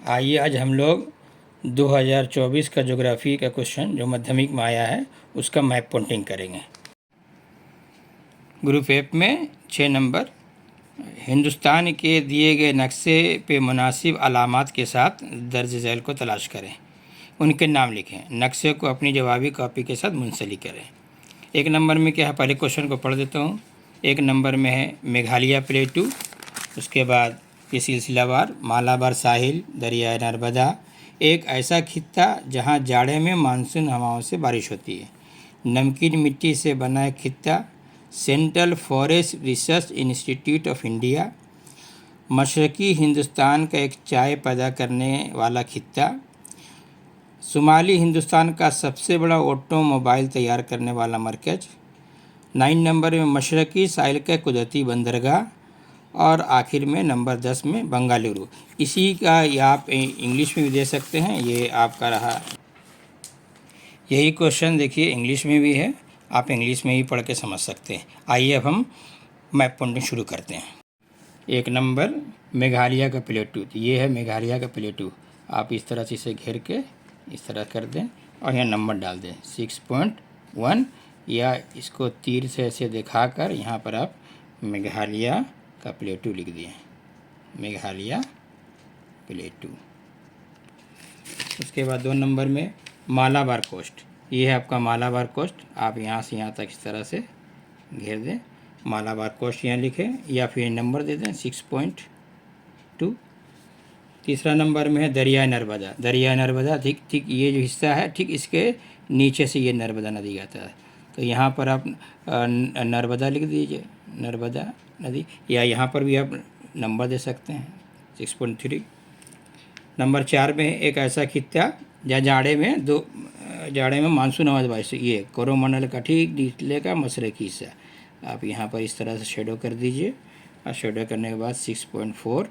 आइए आज हम लोग 2024 का ज्योग्राफी का क्वेश्चन जो माध्यमिक में आया है उसका मैप पेंटिंग करेंगे। ग्रुप एफ में 6 नंबर, हिंदुस्तान के दिए गए नक्शे पे मुनासिब अलामात के साथ दर्ज झैल को तलाश करें। उनके नाम लिखें। नक्शे को अपनी जवाबी कॉपी के साथ मुंसलिक करें। 1 नंबर में क्या है, पहले क्वेश्चन को पढ़ देता हूँ। 1 नंबर में है मेघालय प्लेटू, उसके बाद ये सिलसिलावार मालाबार साहिल, दरियाए नर्मदा, एक ऐसा खित्ता जहाँ जाड़े में मानसून हवाओं से बारिश होती है। नमकीन मिट्टी से बना है खित्ता, central forest research institute of India. मशरकी हिंदुस्तान का एक चाय पैदा करने वाला खित्ता। शुमाली हिंदुस्तान का सबसे बड़ा ऑटोमोबाइल तैयार करने वाला मरकज़। 9 नंबर में मशरकी साहिल का कुदरती बंदरगाह। और आखिर में नंबर 10 में बंगलुरु। इसी का ये आप इंग्लिश में भी दे सकते हैं। ये आपका रहा, यही क्वेश्चन देखिए इंग्लिश में भी है, आप इंग्लिश में ही पढ़ के समझ सकते हैं। आइए अब हम मैप पेंटिंग शुरू करते हैं। 1 नंबर मेघालय का प्लेटू, ये है मेघालय का प्लेटू। आप इस तरह से इसे घेर के इस तरह कर दें और यहाँ नंबर डाल दें 6.1, या इसको तीर से ऐसे दिखाकर यहाँ पर आप मेघालय का प्लेटू लिख दिए, मेघालय प्लेटू। उसके बाद 2 नंबर में मालाबार कोस्ट, ये है आपका मालाबार कोस्ट। आप यहाँ से यहाँ तक इस तरह से घेर दें, मालाबार कोस्ट यहाँ लिखें या फिर नंबर दे दें 6.2। तीसरा नंबर में है दरियाए नर्मदा। दरियाए नर्मदा ठीक ये जो हिस्सा है, ठीक इसके नीचे से ये नर्मदा नदी आता है। तो यहाँ पर आप नर्मदा लिख दीजिए, नर्मदा नदी, या यहाँ पर भी आप नंबर दे सकते हैं 6.3। नंबर 4 में एक ऐसा खित्ता जहाँ जाड़े में मानसून हवा बारिश, ये कोरोमंडल का ठीक निचले का मशरकी हिस्सा। आप यहाँ पर इस तरह से शेडो कर दीजिए और शेडो करने के बाद 6.4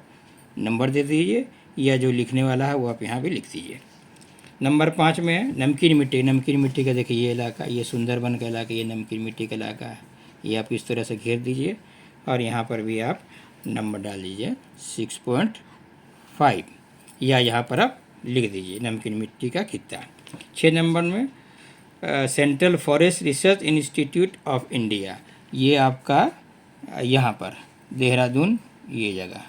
नंबर दे दीजिए, या जो लिखने वाला है वो आप यहाँ भी लिख दीजिए। नंबर 5 में है नमकीन मिट्टी। नमकीन मिट्टी का देखिए ये इलाका, ये सुंदरबन का इलाका, ये नमकीन मिट्टी का इलाका है। ये आप इस तरह से घेर दीजिए और यहाँ पर भी आप नंबर डाल दीजिए 6.5, या यहाँ पर आप लिख दीजिए नमकीन मिट्टी का खित्ता। 6 नंबर में central forest research institute of India, ये आपका यहाँ पर देहरादून, ये जगह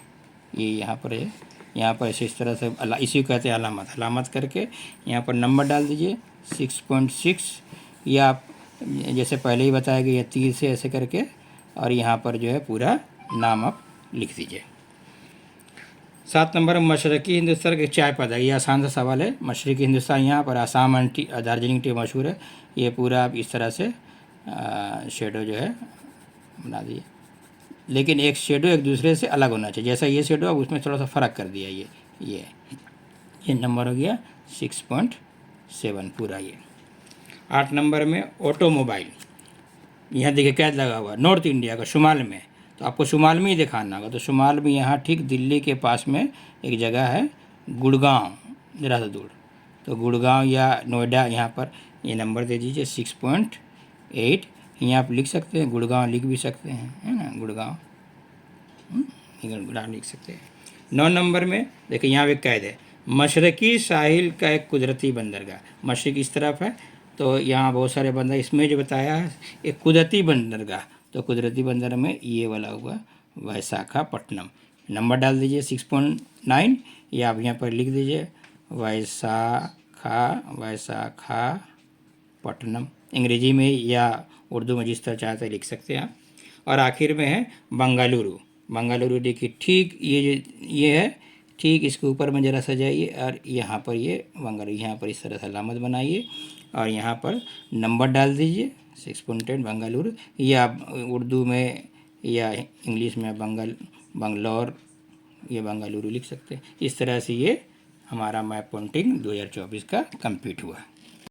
ये यहाँ पर है। यहाँ पर ऐसे इस तरह से इसी को कहते हैं अलामत करके यहाँ पर नंबर डाल दीजिए 6.6, या आप जैसे पहले ही बताया गया तीर से ऐसे करके और यहाँ पर जो है पूरा नाम आप लिख दीजिए। 7 नंबर मशरकी हिंदुस्तान के चाय पैदा, ये आसान सा सवाल है। मशरकी हिंदुस्तान यहाँ पर आसाम एंड दार्जिलिंग टी मशहूर है। ये पूरा आप इस तरह से शेडो जो है बना दिए, लेकिन एक शेडो एक दूसरे से अलग होना चाहिए। जैसा ये शेडो उसमें थोड़ा सा फ़र्क कर दिया। ये नंबर हो गया 6.7 पूरा। ये 8 नंबर में ऑटोमोबाइल, यहाँ देखिए कैद लगा हुआ नॉर्थ इंडिया का शुमाल में, तो आपको शुमाल में ही दिखाना होगा। तो शुमाल में यहाँ ठीक दिल्ली के पास में एक जगह है गुड़गांव, ज़रा सा दूर, तो गुड़गांव या नोएडा, यहाँ पर ये नंबर दे दीजिए 6.8। यहाँ आप लिख सकते हैं गुड़गांव, लिख भी सकते हैं, है ना, गुड़गांव लिख सकते हैं। 9 नंबर में देखिए यहाँ एक कैद है मशरकी साहिल का एक कुदरती बंदरगाह। मशरक इस तरफ है तो यहाँ बहुत सारे बंदर, इसमें जो बताया है एक कुदरती बंदरगाह, तो कुदरती बंदर में ये वाला हुआ विशाखापट्टनम। नंबर डाल दीजिए 6.9, या आप यहाँ पर लिख दीजिए विशाखापट्टनम अंग्रेजी में या उर्दू में जिस तरह चाहते हैं लिख सकते हैं आप। और आखिर में है बंगलुरु। बंगलुरु देखिए ठीक ये है, ठीक इसके ऊपर में ज़रा सजाइए और यहाँ पर ये बंगलुरु, यहाँ पर इस तरह से अलामत बनाइए और यहाँ पर नंबर डाल दीजिए 6.10 बंगलुरु, या उर्दू में या इंग्लिश में बंगलौर या बंगलुरु लिख सकते हैं। इस तरह से ये हमारा मैप पेंटिंग 2024 का कंप्लीट हुआ।